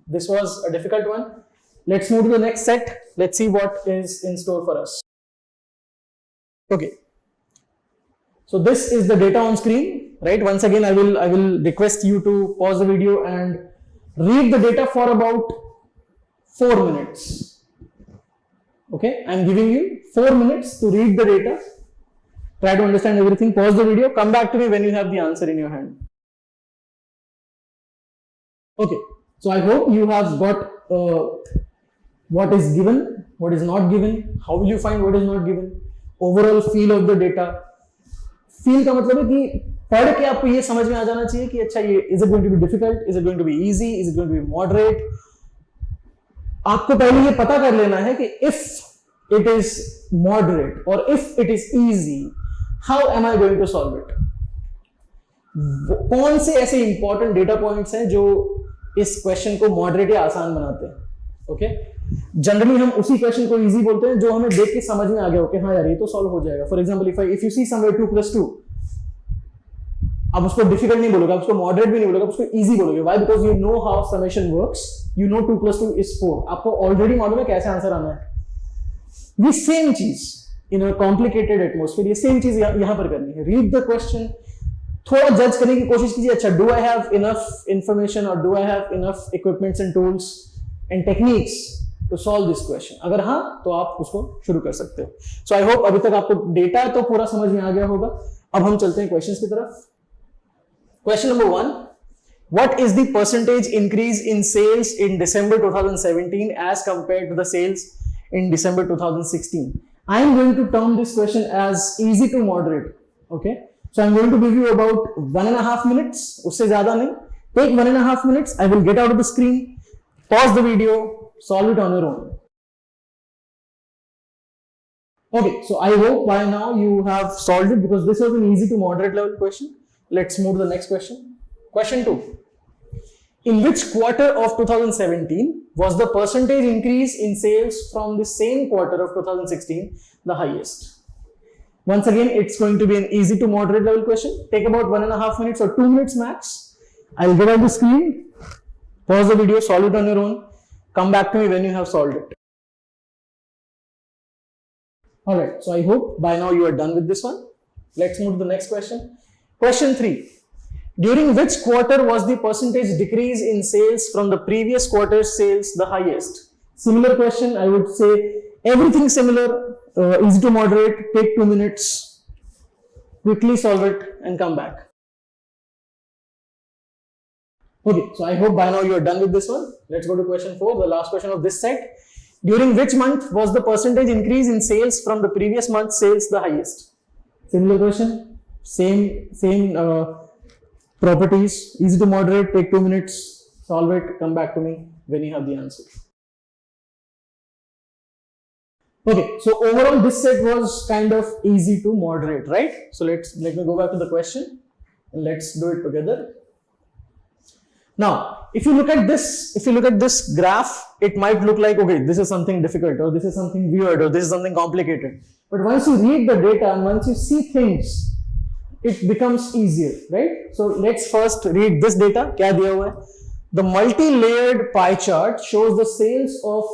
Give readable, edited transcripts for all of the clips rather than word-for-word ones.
This was a difficult one. Let's move to the next set. Let's see what is in store for us. Okay. So this is the data on screen, right? Once again, I will request you to pause the video and read the data for about 4 minutes. Okay, I'm giving you 4 minutes to read the data. Try to understand everything. Pause the video. Come back to me when you have the answer in your hand. Okay, so I hope you have got what is given, what is not given, how will you find what is not given, overall feel of the data. Feel का मतलब है कि पढ़ के आपको ये समझ में आ जाना चाहिए कि अच्छा ये is it going to be difficult, is it going to be easy, is it going to be moderate. आपको पहले ये पता कर लेना है कि if it is moderate or if it is easy, how am I going to solve it. कौन से ऐसे इंपॉर्टेंट डेटा पॉइंट्स हैं जो इस क्वेश्चन को मॉडरेट या आसान बनाते हैं. ओके, जनरली हम उसी क्वेश्चन को इजी बोलते हैं जो हमें देख के समझ में आ गया हो कि हाँ यार ये तो सॉल्व हो जाएगा. For example if you see somewhere 2 + 2, आप उसको डिफिकल्ट नहीं बोलोगे, आप उसको मॉडरेट भी नहीं बोलोगे, आप उसको इजी बोलोगे. Why? Because you know how summation works, you know 2 + 2 = 4. आपको ऑलरेडी मालूम है कैसे आंसर आना है. ये सेम चीज इन अ कॉम्प्लिकेटेड एटमॉस्फेयर, ये सेम चीज यहां पर करनी है. रीड द क्वेश्चन, थोड़ा जज करने की कोशिश कीजिए. अच्छा, do I have enough information और do I have enough equipments and tools and techniques to solve this question. अगर हाँ तो आप उसको शुरू कर सकते हो. सो आई होप अभी तक आपको डेटा तो पूरा समझ में आ गया होगा. अब हम चलते हैं क्वेश्चंस की तरफ. Question number 1, what is the percentage increase in sales in December 2017 as compared to the sales in December 2016? I am going to term this question as easy to moderate. Okay, so I am going to give you about 1.5 minutes, उससे ज्यादा नहीं. Take 1.5 minutes. I will get out of the screen, pause the video, solve it on your own. Okay, so I hope by now you have solved it because this was an easy to moderate level question. Let's move to the next question. Question 2. In which quarter of 2017 was the percentage increase in sales from the same quarter of 2016 the highest? Once again, it's going to be an easy to moderate level question. Take about 1.5 minutes or 2 minutes max. I'll get out the screen, pause the video, solve it on your own. Come back to me when you have solved it. Alright, so I hope by now you are done with this one. Let's move to the next question. Question 3. During which quarter was the percentage decrease in sales from the previous quarter's sales the highest? Similar question, I would say everything similar, easy to moderate. Take 2 minutes, quickly solve it and come back. Okay, so I hope by now you are done with this one. Let's go to question 4, the last question of this set. During which month was the percentage increase in sales from the previous month's sales the highest? Similar question, same properties, easy to moderate. Take 2 minutes, solve it, come back to me when you have the answer. Okay, so overall this set was kind of easy to moderate, right? So let me go back to the question and let's do it together. Now, if you look at this graph, it might look like, okay, this is something difficult or this is something weird or this is something complicated. But once you read the data and once you see things, it becomes easier, right? So let's first read this data. क्या दिया हुआ है? The multi-layered pie chart shows the sales of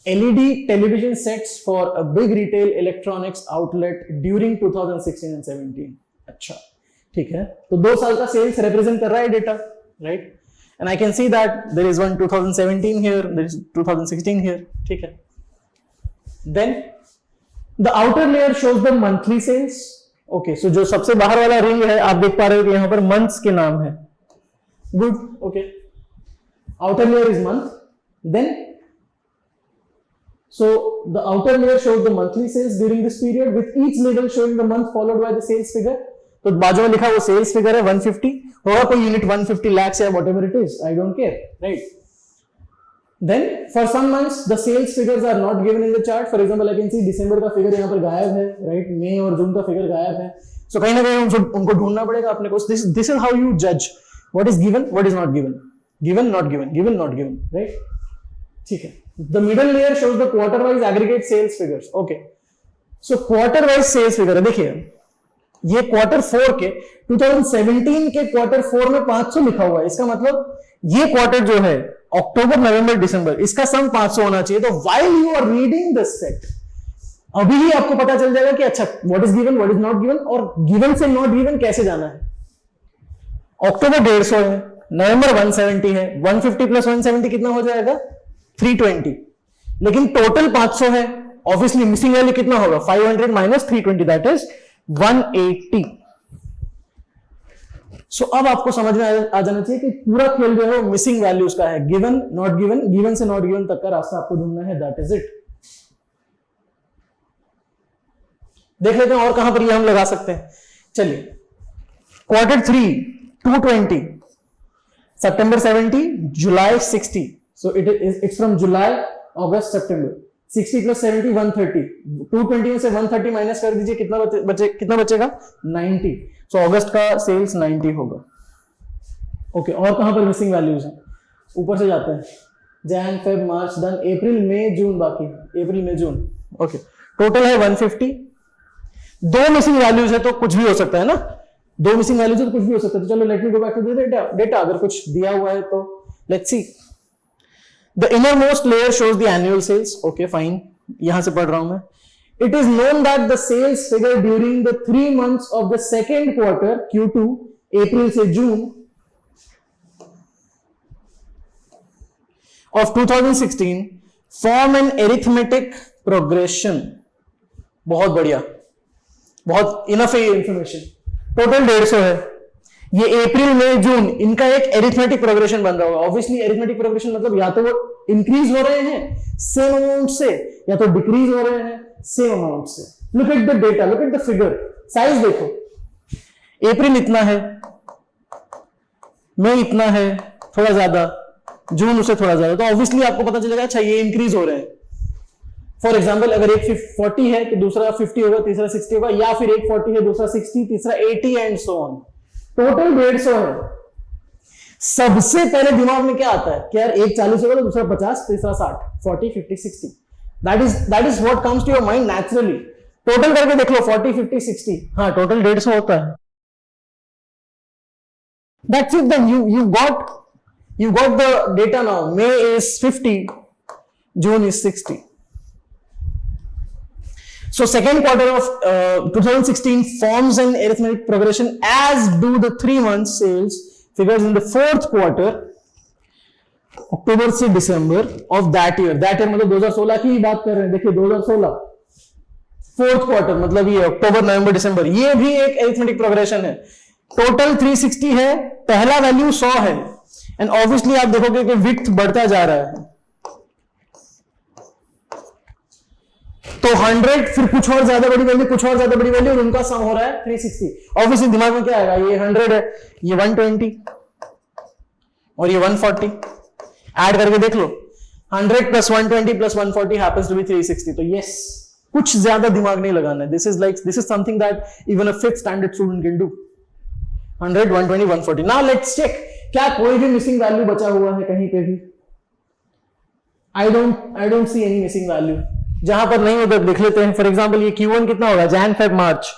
LED television sets for a big retail electronics outlet during 2016 and 17. अच्छा, ठीक है. तो 2 साल का sales represent कर रहा है data, right? And I can see that there is one 2017 here, there is 2016 here, ठीक है. Then the outer layer shows the monthly sales. Okay, so जो सबसे बाहर वाला रिंग है आप देख पा रहे हो कि यहाँ पर मंथ्स के नाम है. Good, okay. Outer layer is month. Then so the outer layer shows the monthly sales during this period with each level showing the month followed by the sales figure. तो बाजू में लिखा वो सेल्स फिगर है 150, होगा कोई unit 150 lakhs या whatever it is, I don't care, right? Then for some months the sales figures are not given in the chart. For example, I can see दिसंबर का फिगर यहाँ पर गायब है, right? मई और जून का फिगर गायब है. So कहीं ना कहीं उनको ढूंढना पड़ेगा अपने को. This is how you judge what is given, what is not given, given, not given, given, not given, right? ठीक है. The middle layer shows the quarter wise aggregate sales figures. Okay. So quarter wise sales figure है. देखिए ये quarter 4 के 2017 के quarter 4 में 500 लिखा हुआ है. इसका मतलब ये क्वार्टर जो है अक्टूबर नवंबर दिसंबर, इसका सम 500 होना चाहिए। तो while you are reading this set, अभी ही आपको पता चल जाएगा कि अच्छा what is given, what is not given, और गिवन से नॉट गिवन कैसे जाना है। अक्टूबर 150 है, नवंबर 170 है, 150 प्लस 170 कितना हो जाएगा 320, लेकिन टोटल 500 है, ऑब्वियसली मिसिंग वैल्यू कितना होगा 500 माइनस 320 दैट इज 180। सो अब आपको समझ में आ जाना चाहिए कि पूरा खेल जो है वो मिसिंग वैल्यूज का है, गिवन नॉट गिवन, गिवन से नॉट गिवन तक का रास्ता आपको ढूंढना है, दैट इज इट। देख लेते हैं और कहां पर ये हम लगा सकते हैं। चलिए quarter 3 220, September 70, July 60, so it's from July, August, September, 60 plus 70 130, 220 में से 130 माइनस कर दीजिए, कितना बचेगा 90, सो अगस्त का सेल्स 90 होगा। ओके, और कहां पर मिसिंग वैल्यूज हैं, ऊपर से जाते हैं, जैन फेब मार्च डन, अप्रैल मई जून बाकी, अप्रैल मई जून। ओके, टोटल है 150, दो मिसिंग वैल्यूज है तो कुछ भी हो सकता है ना, दो मिसिंग वैल्यूज है तो कुछ भी हो सकता है। तो चलो let me go back to the data, अगर कुछ दिया हुआ है तो let's see. The inner most layer shows the annual sales, okay fine, यहां से पढ़ रहा हूं मैं। It is known that the sales figure during the 3 months of the second quarter Q2, अप्रैल से जून of 2016 form an arithmetic progression। बहुत बढ़िया, बहुत इनफ है ये इंफॉर्मेशन। टोटल 150 है, ये अप्रैल मई जून, इनका एक एरिथमेटिक प्रोग्रेशन बन रहा होगा। ऑब्वियसली एरिथमेटिक प्रोग्रेशन मतलब या तो वो इंक्रीज हो रहे हैं सेम अमाउंट से, या तो डिक्रीज हो रहे हैं सेम अमाउंट से। Look at the data, look at the figure, size देखो, अप्रैल इतना है, मई इतना है, थोड़ा ज्यादा, जून उससे थोड़ा ज्यादा, तो ऑब्वियसली आपको पता चलेगा अच्छा ये इंक्रीज हो रहे हैं। फॉर एग्जाम्पल अगर एक 40 है तो दूसरा 50 होगा, तीसरा 60 होगा, या फिर एक 40 है दूसरा 60, तीसरा 80 एंड सो ऑन। टोटल 150 है। सबसे पहले दिमाग में क्या आता है कि यार एक 40 होगा तो दूसरा 50, तीसरा 60, 40 50 60, that is what comes to your mind naturally. Total करके देख लो 40 50 60, हाँ टोटल 150 होता है। That's it, then you got the data now. May is 50, June is 60. So second quarter of 2016 forms an arithmetic progression, as do the 3 months sales figures in the fourth quarter, अक्टूबर से दिसंबर of that year। that year मतलब 2016 की बात कर रहे हैं। देखिए 2016 fourth quarter मतलब ये अक्टूबर नवंबर दिसंबर, ये भी एक अरिथमेटिक प्रोग्रेशन है। टोटल 360 है, पहला वैल्यू 100 है, एंड ऑब्वियसली आप देखोगे कि विड्थ बढ़ता जा रहा है, तो 100 फिर कुछ और ज्यादा बड़ी वैल्यू, कुछ और ज्यादा बड़ी वैल्यू, और उनका सम हो रहा है 360। ऑब्वियसली दिमाग में क्या आएगा, ये 100 है, ये 120 और ये 140, ऐड करके देख लो, 100 plus 120 plus 140 happens to be 360। तो यस, कुछ ज्यादा दिमाग नहीं लगाना है। This is something that even a 5th standard student can do. 100 120 140। Now let's check, क्या कोई भी मिसिंग वैल्यू बचा हुआ है कहीं पे भी? I don't see any missing value. जहां पर नहीं होता लिख लेते हैं। फॉर एग्जांपल ये Q1 कितना होगा, Jan Feb March,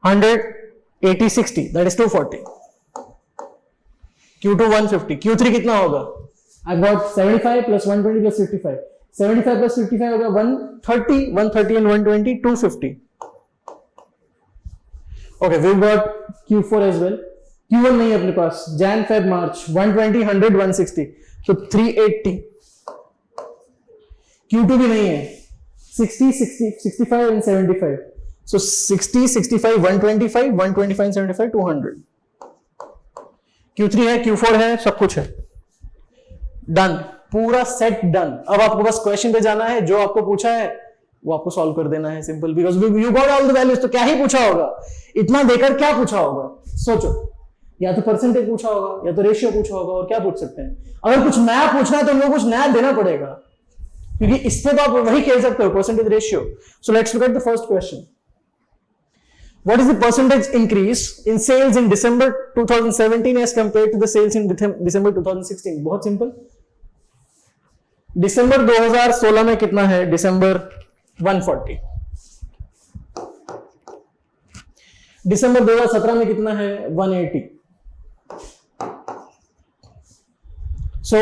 100 80 60 that is 240, Q2 150, Q3 कितना होगा, I got 75 plus 120 plus 55, 75 plus 55 होगा 130, 130 and 120 250। Okay, we got Q4 as well. Q1 नहीं है अपने पास, Jan Feb March 120 100 160, so 380। Q2 भी नहीं है, 60 60 65 and 75, so 60 65 125 125 and 75 200। Q3 है, Q4 है, सब कुछ है, डन, पूरा सेट डन। अब आपको बस क्वेश्चन पे जाना है, जो आपको पूछा है वो आपको सॉल्व कर देना है, simple, because you got all the values. तो क्या ही पूछा होगा, इतना देकर क्या पूछा होगा, सोचो, या तो परसेंटेज पूछा होगा, या तो रेशियो पूछा होगा, और क्या पूछ सकते हैं। अगर कुछ नया पूछना है तो उनको कुछ नया देना पड़ेगा, क्योंकि इस पे तो आप वही खेल सकते हो, percentage ratio. So let's look at the first question. What is the percentage increase in sales in December 2017 as compared to the sales in December 2016? बहुत सिंपल, दिसंबर 2016 में कितना है, दिसंबर 140, दिसंबर 2017 में कितना है, 180। सो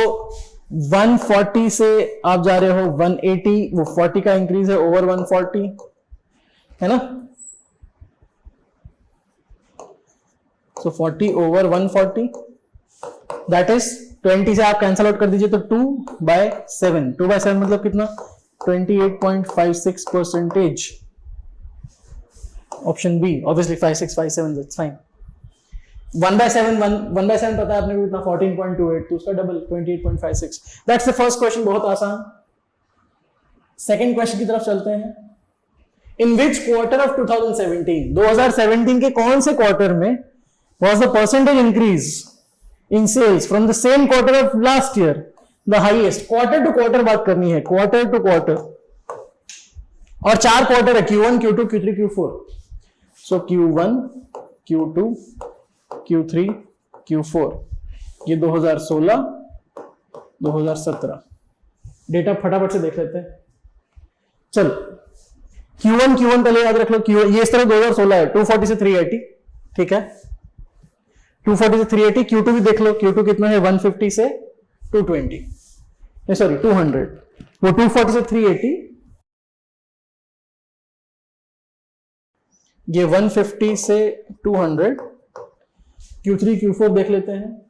140 से आप जा रहे हो 180, वो 40 का इंक्रीज है ओवर 140, है ना। सो 40 ओवर 140 दैट इज 20 से आप कैंसल आउट कर दीजिए तो 2/7, 2/7 मतलब कितना, 28.56%। Option B obviously 5657, that's fine. 1/7 1/7 पता है आपने को कितना, 14.28, तो उसका double 28.56। That's the first question, बहुत आसान। सेकंड क्वेश्चन की तरफ चलते हैं। इन विच क्वार्टर ऑफ 2017, 2017 के कौन से क्वार्टर में was the percentage increase in sales from the same quarter of last year the highest? Quarter to quarter बात करनी है, क्वार्टर टू क्वार्टर, और 4 क्वार्टर है, Q1 Q2 Q3 Q4। सो Q1 Q2 Q3 Q4, ये 2016 2017 data फटाफट से देख लेते हैं। चलो Q1 पहले याद रख लो, Q1 ये इस तरह 2016 है, 240 से 380, ठीक है, 240 से 380। Q2 भी देख लो, Q2 कितना है, 150 से 220, सॉरी 200, वो 240 से 380, ये 150 से 200। Q3 Q4 देख लेते हैं।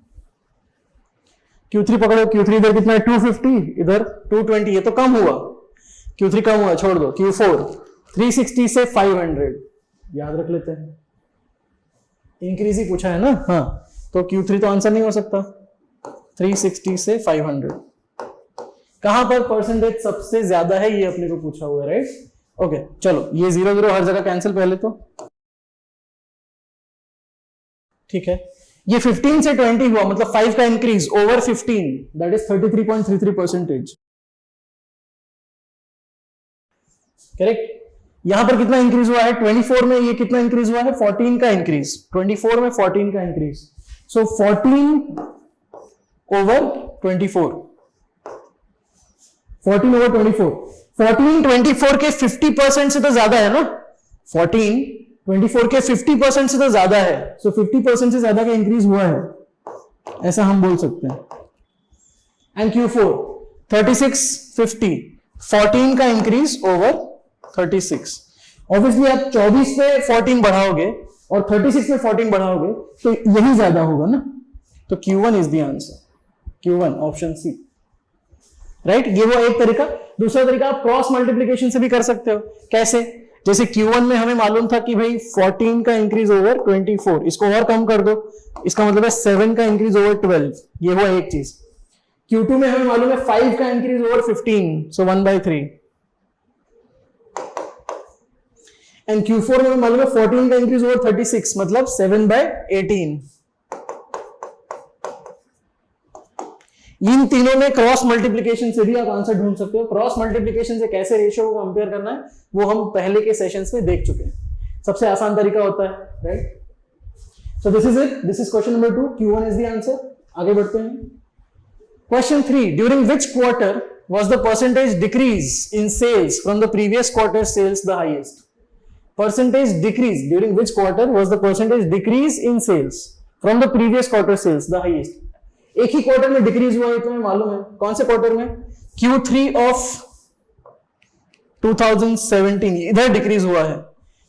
Q3 पकड़ो, Q3 इधर कितना है, 250, इधर 220, ये तो कम हुआ, Q3 कम हुआ, छोड़ दो। Q4 360 से 500, याद रख लेते हैं, इंक्रीज ही पूछा है ना, हाँ, तो Q3 तो आंसर नहीं हो सकता। 360 से 500, कहां पर परसेंटेज सबसे ज्यादा है ये अपने को पूछा हुआ है, राइट। ओके चलो, ये 0 हर जगह कैंसिल पहले तो, ठीक है। ये 15 से 20 हुआ, मतलब 5 का increase over 15, that is 33.33%, correct. यहां पर कितना इंक्रीज हुआ है, 24 में ये कितना इंक्रीज हुआ है, 14 का इंक्रीज, 24 में 14 का इंक्रीज, सो 14 ओवर 24, 14 ओवर 24, 14 24 के 50% से तो ज्यादा है ना, 14 24 के 50% से तो ज्यादा है, सो 50% से ज्यादा का इंक्रीज हुआ है, ऐसा हम बोल सकते हैं। एंड Q4 36 50, 14 का इंक्रीज ओवर 36। ऑब्वियसली आप 24 पे 14 बढ़ाओगे और 36 पे 14 बढ़ाओगे तो यही ज्यादा होगा ना, तो Q1 is the answer, Q1 option C, right. ये वो एक तरीका। दूसरा तरीका आप क्रॉस मल्टीप्लीकेशन से भी कर सकते हो। कैसे, जैसे Q1 में हमें मालूम था कि भाई 14 का इंक्रीज ओवर 24, इसको और कम कर दो, इसका मतलब है 7 का इंक्रीज ओवर 12, ये हुआ एक चीज। Q2 में हमें मालूम है 5 का increase over 15, so 1/3, and Q4 में मालूम है 14 का इंक्रीज ओवर 36, मतलब 7/18। इन तीनों में क्रॉस मल्टीप्लीकेशन से भी आप आंसर ढूंढ सकते हो। क्रॉस मल्टीप्लीकेशन से कैसे रेशियो को कंपेयर करना है वो हम पहले के सेशंस में देख चुके हैं, सबसे आसान तरीका होता है, right. So this is it, this is question number 2, Q1 is the answer. आगे बढ़ते हैं। Question 3, during which quarter was the percentage decrease in sales from the previous quarter sales the highest? Percentage decrease, during which quarter was the percentage decrease in sales from the previous quarter sales the highest? एक ही quarter में decrease हुआ है, तुम्हें मालूम है कौन से quarter में, Q3 ऑफ 2017, इधर डिक्रीज हुआ है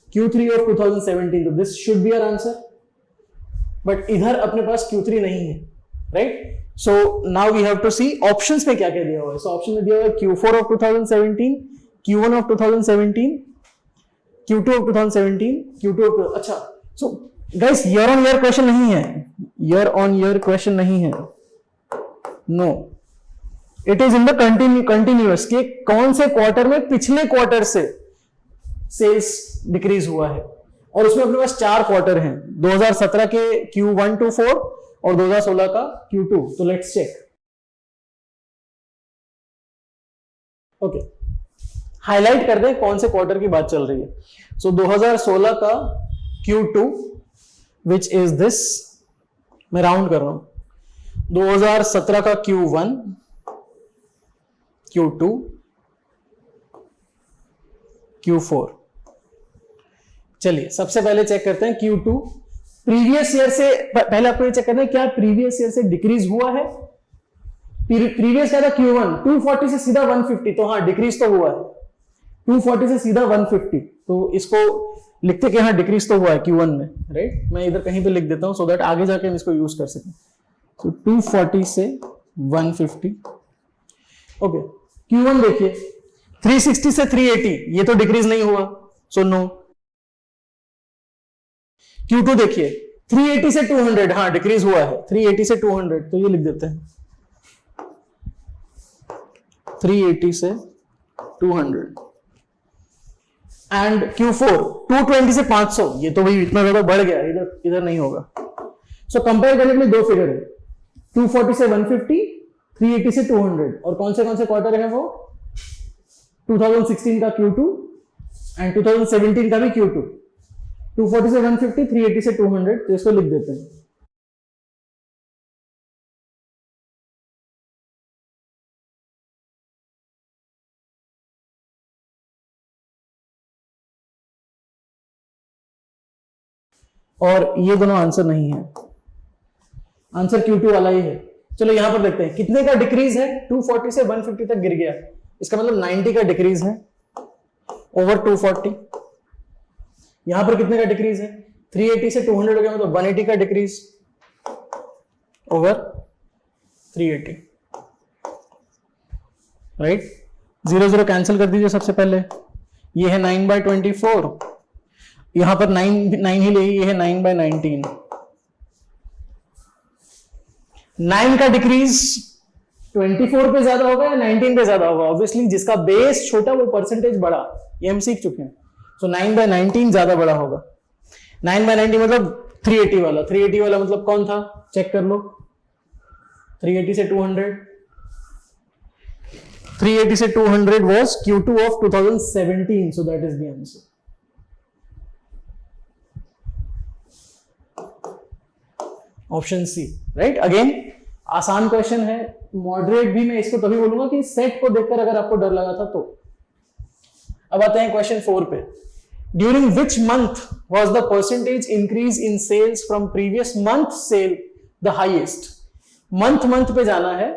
Q3 ऑफ 2017, तो this should be our answer, but इधर अपने पास Q3 नहीं है, right. So now we have to see options में क्या क्या दिया हुआ है। सो ऑप्शन में दिया हुआ है Q4 of 2017, Q1 of 2017, Q2 of 2017, Q2 of, अच्छा। So guys year on year question नहीं है, ईयर ऑन ईयर क्वेश्चन नहीं है, no, it is in the continuous, के कौन से क्वार्टर में पिछले क्वार्टर से सेल्स डिक्रीज हुआ है, और उसमें अपने पास 4 क्वार्टर हैं, 2017 के Q1 to 4 और 2016 का Q2, तो लेट्स चेक। ओके, हाईलाइट कर दें कौन से क्वार्टर की बात चल रही है। सो 2016 का Q2 विच इज दिस, मैं राउंड कर रहा हूं, 2017 का Q1, Q2, Q4। चलिए सबसे पहले चेक करते हैं Q2 प्रीवियस ईयर से, पहले आपको ये चेक करना है क्या प्रीवियस ईयर से डिक्रीज हुआ है, प्रीवियस क्या था Q1, 240 से सीधा 150, तो हाँ डिक्रीज तो हुआ है, 240 से सीधा 150, तो इसको लिखते कि हाँ डिक्रीज तो हुआ है Q1 में, राइट। मैं इधर कहीं पे लिख देता हूं सो दैट आगे जाके हम इसको यूज कर सकें। तो 240 से 150, ओके। Q1 देखिए 360 से 380, ये तो डिक्रीज नहीं हुआ, सो नो। Q2 देखिए 380 से 200, हाँ डिक्रीज हुआ है, 380 से 200, तो ये लिख देते हैं 380 से 200। एंड Q4 220 से 500, ये तो भाई इतना ज्यादा बढ़ गया, इधर इधर नहीं होगा। सो कंपेयर करने के लिए दो फिगर है, 240 से 150, 380 से 200, और कौन से क्वार्टर है वो, 2016 का Q2 एंड 2017 का भी Q2। 240 से 150, 380 से 200, तो इसको लिख देते हैं। और ये दोनों आंसर नहीं है, आंसर Q2 वाला ही है। चलो यहां पर देखते हैं कितने का डिक्रीज है, 240 से 150 तक गिर गया, इसका मतलब 90 का डिक्रीज है ओवर 240। यहां पर कितने का डिक्रीज है, 380 से 200 हो गया, मतलब 180 का डिक्रीज ओवर 380, राइट। 0 0 कैंसिल कर दीजिए सबसे पहले, ये है 9/24, यहां पर 9 ही ले, ये है 9/19। 9 का डिक्रीज 24 पे ज्यादा होगा या 19 पे ज्यादा होगा, ऑब्वियसली जिसका बेस छोटा वो परसेंटेज बड़ा, ये हम सीख चुके हैं। सो 9/19 ज्यादा बड़ा होगा। 9/19 मतलब 380 वाला, 380 वाला मतलब कौन था, चेक कर लो, 380 से 200, 380 से 200 was Q2 of 2017, so that is the answer. Option C, right. Again आसान क्वेश्चन है, मॉडरेट भी मैं इसको तभी बोलूंगा कि सेट को देखकर अगर आपको डर लगा था तो। अब आते हैं क्वेश्चन 4 पे। During which month was the percentage increase in sales from previous month sale the highest. Month पे जाना है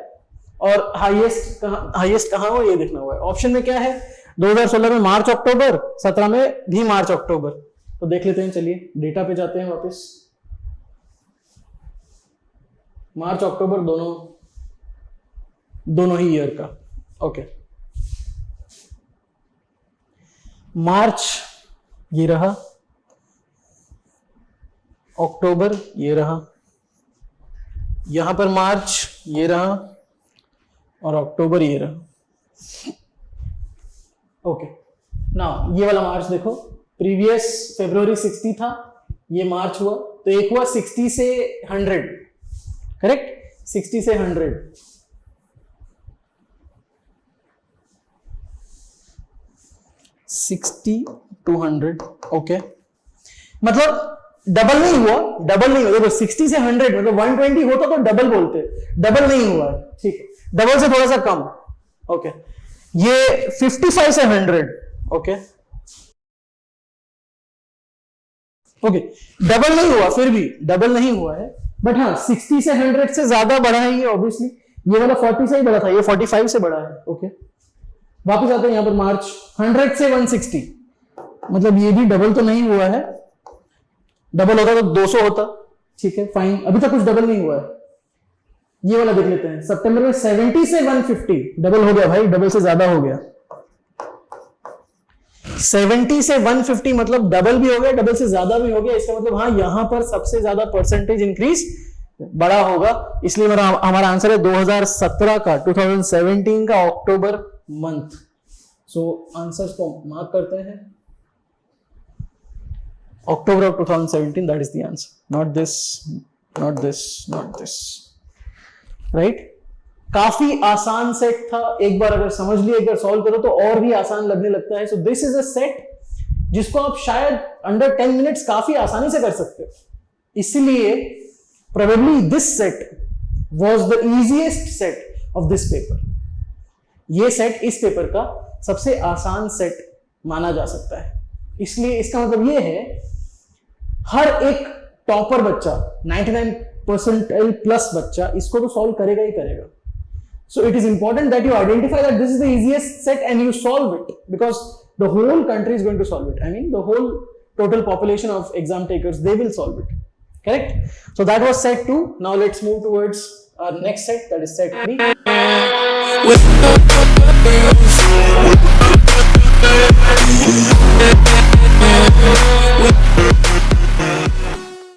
और हाईएस्ट कहां हो ये देखना हुआ है। ऑप्शन में क्या है, 2016 में मार्च अक्टूबर, 17 में भी मार्च अक्टूबर। तो देख लेते हैं, चलिए डेटा पे जाते हैं वापस। मार्च अक्टूबर दोनों ही ईयर का, ओके। मार्च ये रहा, अक्टूबर ये रहा, यहां पर मार्च ये रहा और अक्टूबर ये रहा, ओके। नाउ ये वाला मार्च देखो, प्रीवियस फरवरी 60 था, ये मार्च हुआ, तो एक हुआ 60 से 100, करेक्ट, 60 से 100, टू 100, ओके। मतलब डबल नहीं हुआ, देखो 60 से 100 मतलब 120 होता तो डबल बोलते, डबल नहीं हुआ, ठीक है, डबल से थोड़ा सा कम, ओके। ये 55 से 100, ओके, ओके, डबल नहीं हुआ, फिर भी डबल नहीं हुआ है, बट हाँ 60 से 100 से ज्यादा बढ़ा है ये, ऑब्वियसली। ये वाला 40 से ही बड़ा था, ये 45 से बड़ा है, ओके। वापस आते हैं यहां पर, मार्च 100 से 160, मतलब ये भी डबल तो नहीं हुआ है, डबल होता तो 200 होता, ठीक है, फाइन, अभी तक कुछ डबल नहीं हुआ है। ये वाला देख लेते हैं, सितंबर में 70 से 150, डबल हो गया भाई, डबल से ज्यादा हो गया। 70 से 150 मतलब डबल भी हो गया, डबल से ज्यादा भी हो गया, इसका मतलब हाँ यहां पर सबसे ज्यादा परसेंटेज इंक्रीज बड़ा होगा, इसलिए हमारा आंसर है 2017 का, 2017 का अक्टूबर मंथ। सो आंसर्स को मार्क करते हैं, October of 2017, that is the answer, not this, not this, not this, right? काफी आसान सेट था, एक बार अगर समझ लिया, एक बार सॉल्व करो तो और भी आसान लगने लगता है। So this is a set जिसको आप शायद अंडर 10 मिनट्स काफी आसानी से कर सकते हो, इसलिए probably this set was the easiest set of this paper. ये सेट इस पेपर का सबसे आसान सेट माना जा सकता है, इसलिए इसका मतलब ये है हर एक टॉपर बच्चा, 99 परसेंटाइल प्लस बच्चा इसको तो सॉल्व करेगा ही करेगा। So it is important that you identify that this is the easiest set and you solve it, because the whole country is going to solve it. I mean, the whole total population of exam takers, they will solve it. Correct? So that was set 2. Now let's move towards our next set, that is set 3.